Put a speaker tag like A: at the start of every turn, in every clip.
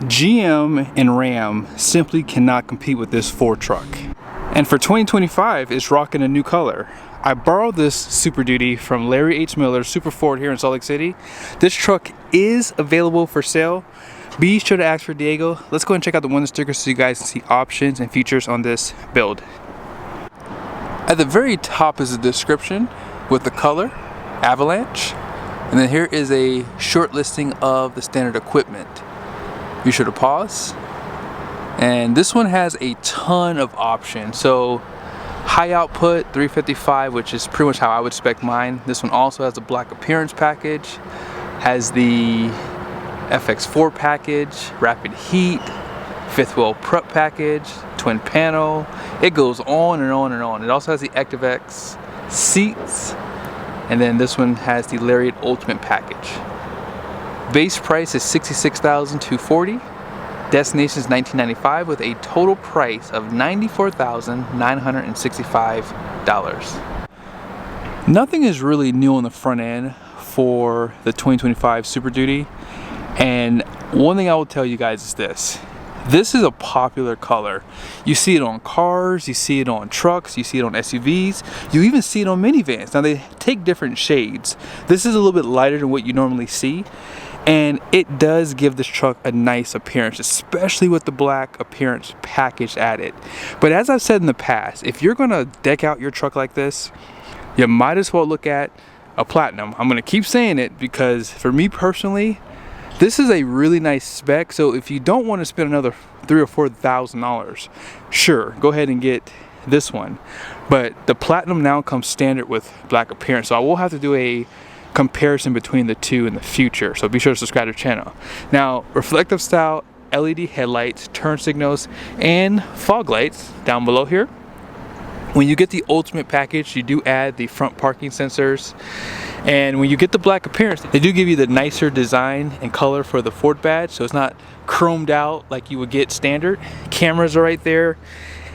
A: GM and Ram simply cannot compete with this Ford truck. And for 2025, it's rocking a new color. I borrowed this Super Duty from Larry H. Miller's Super Ford here in Salt Lake City. This truck is available for sale. Be sure to ask for Diego. Let's go and check out the window stickers so you guys can see options and features on this build. At the very top is a description with the color, Avalanche. And then here is a short listing of the standard equipment. Be sure to pause. And this one has a ton of options. So high output 355, which is pretty much how I would spec mine. This one also has a black appearance package, has the FX4 package, rapid heat, fifth wheel prep package, twin panel. It goes on and on and on. It also has the ActiveX seats. And then this one has the Lariat Ultimate package. Base price is $66,240. Destination is $1995 with a total price of $94,965. Nothing is really new on the front end for the 2025 Super Duty. And one thing I will tell you guys is this. This is a popular color. You see it on cars, you see it on trucks, you see it on SUVs, you even see it on minivans. Now they take different shades. This is a little bit lighter than what you normally see, and it does give this truck a nice appearance, especially with the black appearance package added. But as I've said in the past, if you're gonna deck out your truck like this, you might as well look at a platinum. I'm gonna keep saying it because for me personally, this is a really nice spec. So if you don't want to spend another $3,000 or $4,000, sure, go ahead and get this one. But the platinum now comes standard with black appearance. So I will have to do a comparison between the two in the future. So be sure to subscribe to the channel. Now, reflective style LED headlights, turn signals, and fog lights down below here. When you get the Ultimate package, you do add the front parking sensors. And when you get the black appearance, they do give you the nicer design and color for the Ford badge, so it's not chromed out like you would get standard. Cameras are right there,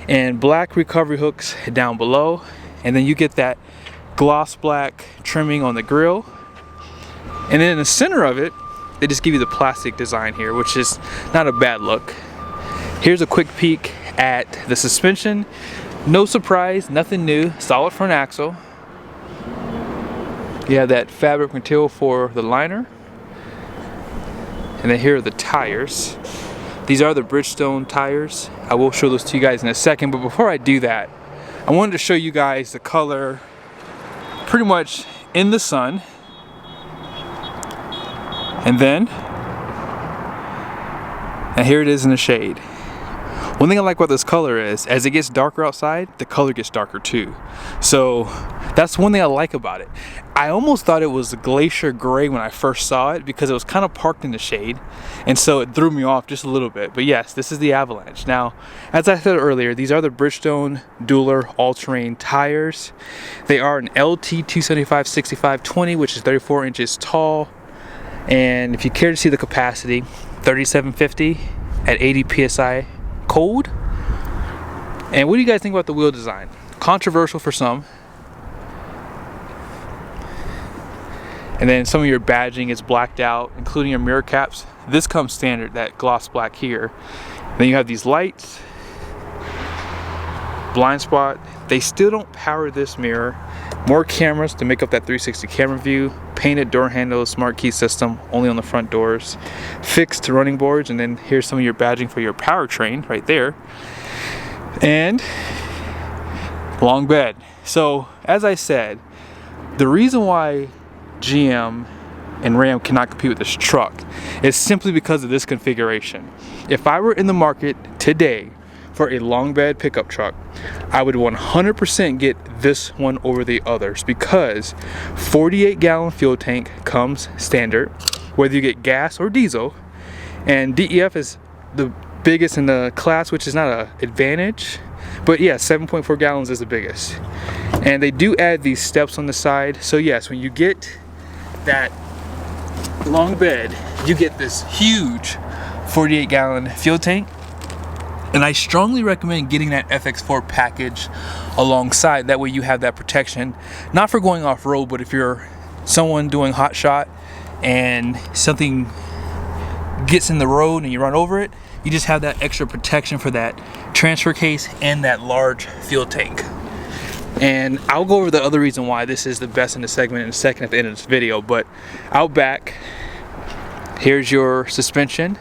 A: and black recovery hooks down below. And then you get that gloss black trimming on the grille. And then in the center of it, they just give you the plastic design here, which is not a bad look. Here's a quick peek at the suspension. No surprise, nothing new, solid front axle. You have that fabric material for the liner. And then here are the tires. These are the Bridgestone tires. I will show those to you guys in a second, but before I do that, I wanted to show you guys the color pretty much in the sun. And here it is in the shade. One thing I like about this color is, as it gets darker outside, the color gets darker too. So that's one thing I like about it. I almost thought it was glacier gray when I first saw it because it was kind of parked in the shade, and so it threw me off just a little bit. But yes, this is the Avalanche. Now, as I said earlier, these are the Bridgestone Dueler all-terrain tires. They are an LT 275/65/20, which is 34 inches tall. And if you care to see the capacity, 3750 at 80 PSI cold. And what do you guys think about the wheel design? Controversial for some. And then some of your badging is blacked out, including your mirror caps. This comes standard, that gloss black here. Then you have these lights, blind spot. They still don't power this mirror. More cameras to make up that 360 camera view. Painted door handles, smart key system, only on the front doors. Fixed running boards, and then here's some of your badging for your powertrain right there. And long bed. So as I said, the reason why GM and Ram cannot compete with this truck is simply because of this configuration. If I were in the market today for a long bed pickup truck, I would 100% get this one over the others because 48-gallon fuel tank comes standard, whether you get gas or diesel, and DEF is the biggest in the class, which is not an advantage, but yeah, 7.4 gallons is the biggest. And they do add these steps on the side, so yes, when you get that long bed, you get this huge 48-gallon fuel tank. And I strongly recommend getting that FX4 package alongside. That way you have that protection, not for going off-road, but if you're someone doing hot shot and something gets in the road and you run over it, you just have that extra protection for that transfer case and that large fuel tank. And I'll go over the other reason why this is the best in the segment in a second at the end of this video. But out back, here's your suspension.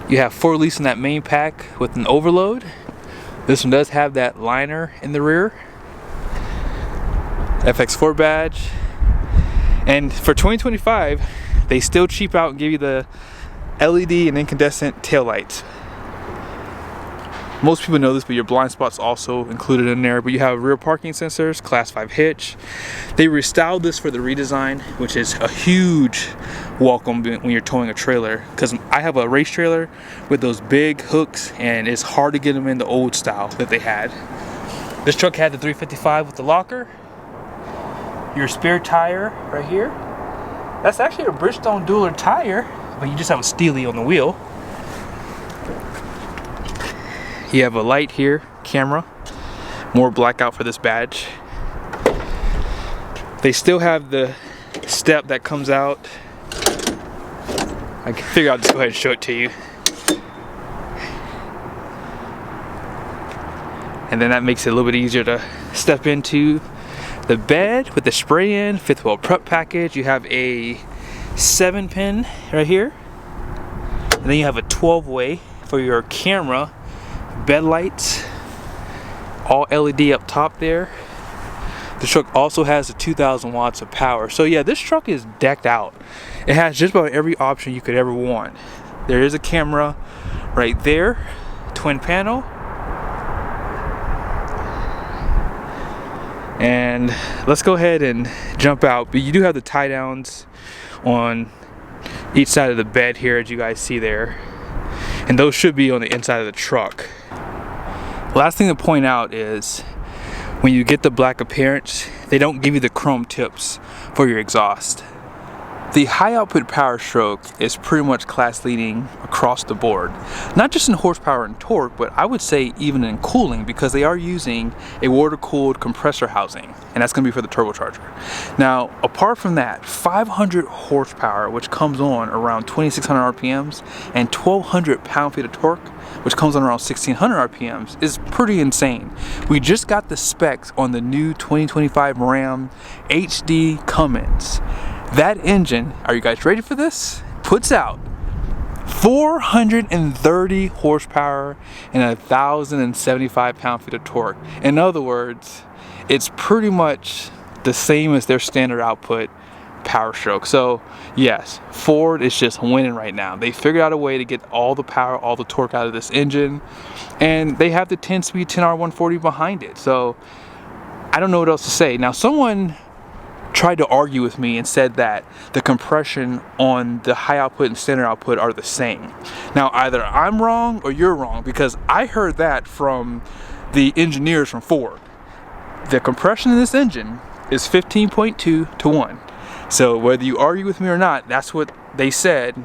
A: You have 4 release in that main pack with an overload. This one does have that liner in the rear. FX4 badge. And for 2025, they still cheap out and give you the LED and incandescent taillights. Most people know this, but your blind spot's also included in there. But you have rear parking sensors, class 5 hitch. They restyled this for the redesign, which is a huge welcome when you're towing a trailer. Because I have a race trailer with those big hooks, and it's hard to get them in the old style that they had. This truck had the 355 with the locker. Your spare tire right here. That's actually a Bridgestone Dueler tire, but you just have a Steely on the wheel. You have a light here, camera, more blackout for this badge. They still have the step that comes out. I figure I'll just go ahead and show it to you. And then that makes it a little bit easier to step into the bed with the spray-in, 5th wheel prep package. You have a 7-pin right here. And then you have a 12-way for your camera. Bed lights, all LED up top there. The truck also has a 2,000 watts of power. So yeah, this truck is decked out. It has just about every option you could ever want. There is a camera right there, twin panel. And let's go ahead and jump out. But you do have the tie downs on each side of the bed here, as you guys see there. And those should be on the inside of the truck. Last thing to point out is when you get the black appearance, they don't give you the chrome tips for your exhaust. The high output Power Stroke is pretty much class leading across the board. Not just in horsepower and torque, but I would say even in cooling, because they are using a water-cooled compressor housing, and that's going to be for the turbocharger. Now, apart from that, 500 horsepower, which comes on around 2,600 RPMs, and 1,200 pound-feet of torque, which comes on around 1,600 RPMs, is pretty insane. We just got the specs on the new 2025 Ram HD Cummins. That engine, are you guys ready for this? Puts out 430 horsepower and 1,075 pound-feet of torque. In other words, it's pretty much the same as their standard output Power Stroke. So yes, Ford is just winning right now. They figured out a way to get all the power, all the torque out of this engine, and they have the 10-speed 10R140 behind it. So I don't know what else to say. Now, someone tried to argue with me and said that the compression on the high output and standard output are the same. Now, either I'm wrong or you're wrong, because I heard that from the engineers from Ford. The compression in this engine is 15.2 to 1. So whether you argue with me or not, that's what they said.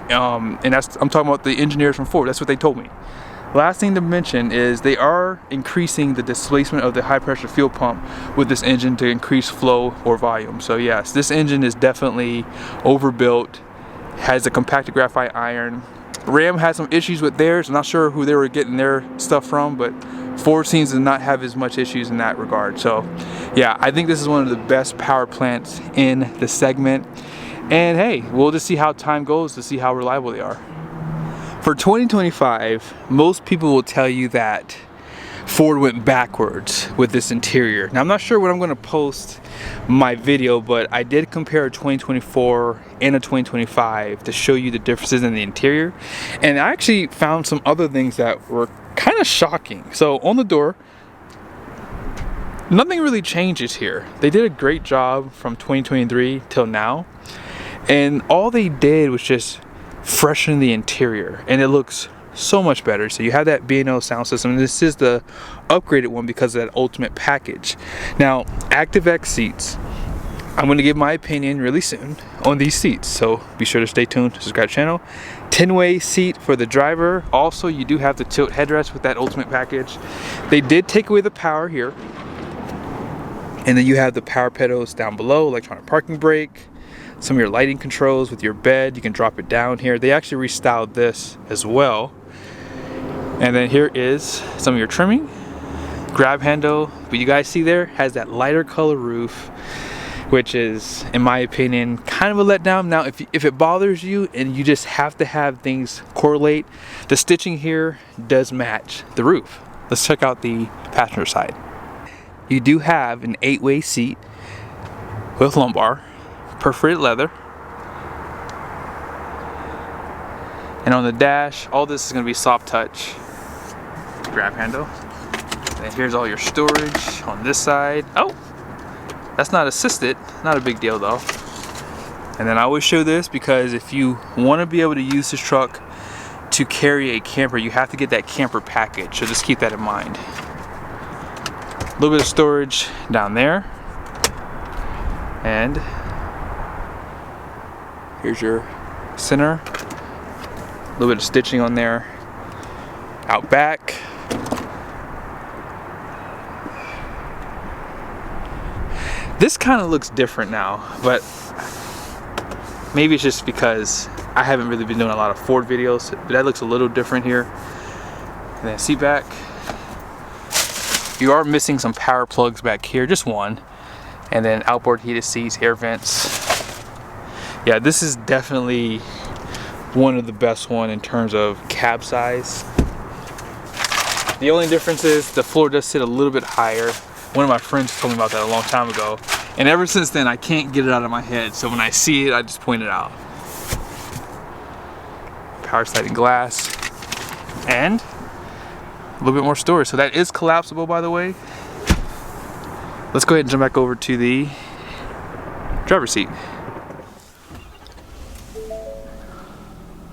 A: And I'm talking about the engineers from Ford. That's what they told me. Last thing to mention is they are increasing the displacement of the high pressure fuel pump with this engine to increase flow or volume. So yes, this engine is definitely overbuilt, has a compacted graphite iron. Ram has some issues with theirs. I'm not sure who they were getting their stuff from, but Ford seems to not have as much issues in that regard. So yeah, I think this is one of the best power plants in the segment. And hey, we'll just see how time goes to see how reliable they are. For 2025, most people will tell you that Ford went backwards with this interior. Now, I'm not sure when I'm going to post my video, but I did compare a 2024 and a 2025 to show you the differences in the interior. And I actually found some other things that were kind of shocking. So on the door, nothing really changes here. They did a great job from 2023 till now. And all they did was just freshen the interior, and it looks so much better. So you have that B&O sound system, and this is the upgraded one because of that ultimate package. Now, ActiveX seats, I'm going to give my opinion really soon on these seats, so be sure to stay tuned, subscribe to the channel. 10-way seat for the driver. Also, you do have the tilt headrest with that ultimate package. They did take away the power here, and then you have the power pedals down below, electronic parking brake, some of your lighting controls with your bed. You can drop it down here. They actually restyled this as well. And then here is some of your trimming, grab handle. But you guys see there, has that lighter color roof, which is, in my opinion, kind of a letdown. Now, if it bothers you and you just have to have things correlate, the stitching here does match the roof. Let's check out the passenger side. You do have an 8-way seat with lumbar, perforated leather. And on the dash, all this is going to be soft touch. Grab handle. And here's all your storage on this side. Oh, that's not assisted. Not a big deal though. And then I always show this because if you want to be able to use this truck to carry a camper, you have to get that camper package. So just keep that in mind. A little bit of storage down there. And here's your center. A little bit of stitching on there. Out back. This kind of looks different now, but maybe it's just because I haven't really been doing a lot of Ford videos, but that looks a little different here. And then seat back. You are missing some power plugs back here, just one. And then outboard heated seats, air vents. Yeah, this is definitely one of the best one in terms of cab size. The only difference is the floor does sit a little bit higher. One of my friends told me about that a long time ago. And ever since then, I can't get it out of my head. So when I see it, I just point it out. Power sliding glass. And a little bit more storage. So that is collapsible, by the way. Let's go ahead and jump back over to the driver's seat.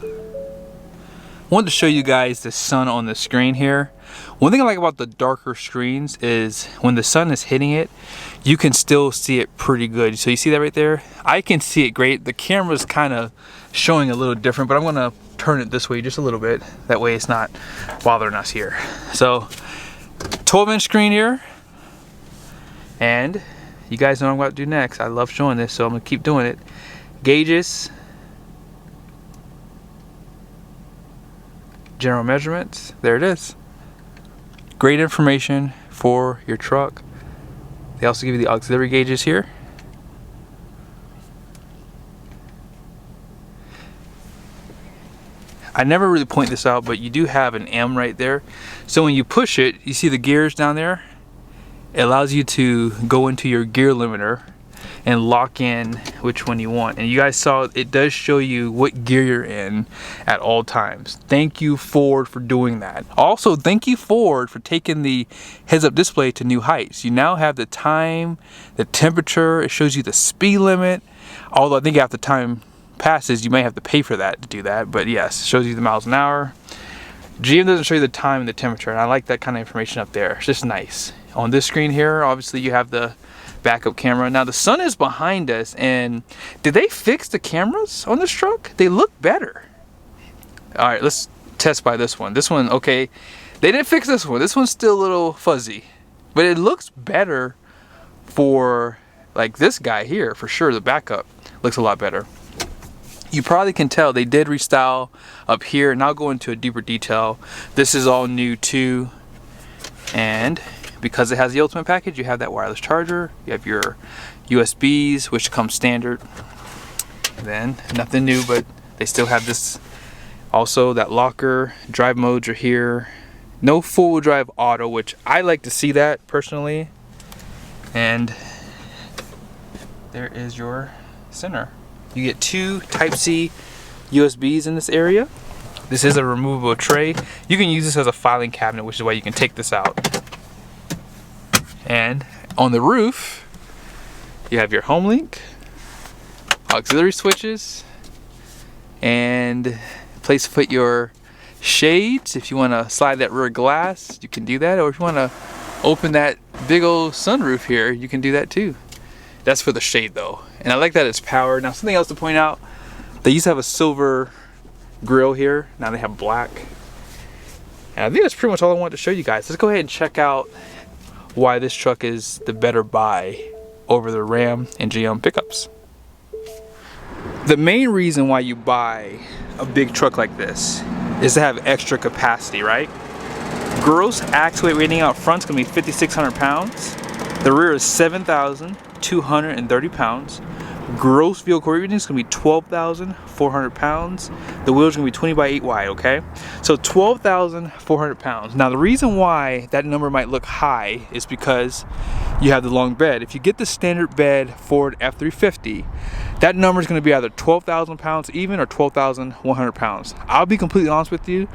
A: I wanted to show you guys the sun on the screen here. One thing I like about the darker screens is when the sun is hitting it, you can still see it pretty good. So you see that right there? I can see it great. The camera's kind of showing a little different, but I'm gonna turn it this way just a little bit. That way it's not bothering us here. So 12-inch screen here. And you guys know what I'm about to do next. I love showing this, so I'm gonna keep doing it. Gauges. General measurements. There it is. Great information for your truck. They also give you the auxiliary gauges here. I never really point this out, but you do have an M right there. So when you push it, you see the gears down there? It allows you to go into your gear limiter and lock in which one you want. And you guys saw it does show you what gear you're in at all times. Thank you, Ford, for doing that. Also, thank you, Ford, for taking the heads-up display to new heights. You now have the time, the temperature, it shows you the speed limit. Although I think after time passes, you may have to pay for that to do that. But yes, it shows you the miles an hour. GM doesn't show you the time and the temperature, and I like that kind of information up there. It's just nice. On this screen here, obviously you have the backup camera. Now the sun is behind us, and did they fix the cameras on this truck? They look better. All right, let's test by this one. This one, okay, they didn't fix this one. This one's still a little fuzzy, but it looks better for like this guy here for sure. The backup looks a lot better. You probably can tell they did restyle up here, and I'll go into a deeper detail. This is all new too, and because it has the ultimate package, you have that wireless charger, you have your USBs, which come standard. Then nothing new, but they still have this. Also, that locker, drive modes are here. No full drive auto, which I like to see that personally. And there is your center. You get two Type-C USBs in this area. This is a removable tray. You can use this as a filing cabinet, which is why you can take this out. And on the roof, you have your home link, auxiliary switches, and place to put your shades. If you want to slide that rear glass, you can do that. Or if you want to open that big old sunroof here, you can do that too. That's for the shade though. And I like that it's powered. Now something else to point out, they used to have a silver grille here. Now they have black. And I think that's pretty much all I wanted to show you guys. Let's go ahead and check out why this truck is the better buy over the Ram and GM pickups. The main reason why you buy a big truck like this is to have extra capacity, right? Gross axle weight rating out front is going to be 5,600 pounds. The rear is 7,230 pounds. Gross vehicle weight rating is going to be 12,400 pounds. The wheels are going to be 20 by 8 wide, okay? So 12,400 pounds. Now the reason why that number might look high is because you have the long bed. If you get the standard bed Ford F350, that number is going to be either 12,000 pounds even or 12,100 pounds. I'll be completely honest with you.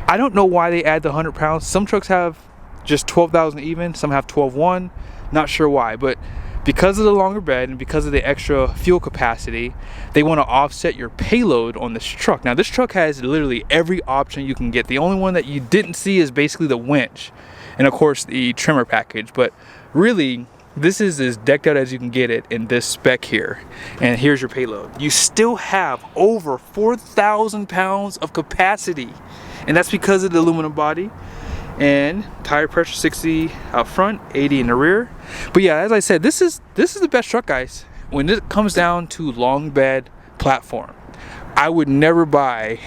A: I don't know why they add the 100 pounds. Some trucks have just 12,000 even, some have 12,100. Not sure why, but because of the longer bed and because of the extra fuel capacity, they want to offset your payload on this truck. Now this truck has literally every option you can get. The only one that you didn't see is basically the winch and of course the trimmer package, but really this is as decked out as you can get it in this spec here. And here's your payload. You still have over 4,000 pounds of capacity, and that's because of the aluminum body. And tire pressure 60 out front, 80 in the rear. But yeah, as I said, this is the best truck, guys. When it comes down to long bed platform, I would never buy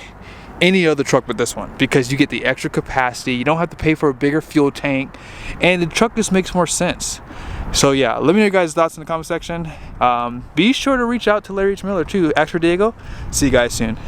A: any other truck but this one, because you get the extra capacity, you don't have to pay for a bigger fuel tank, and the truck just makes more sense. So yeah, let me know your guys' thoughts in the comment section. Be sure to reach out to Larry H. Miller too, Astro Diego. See you guys soon.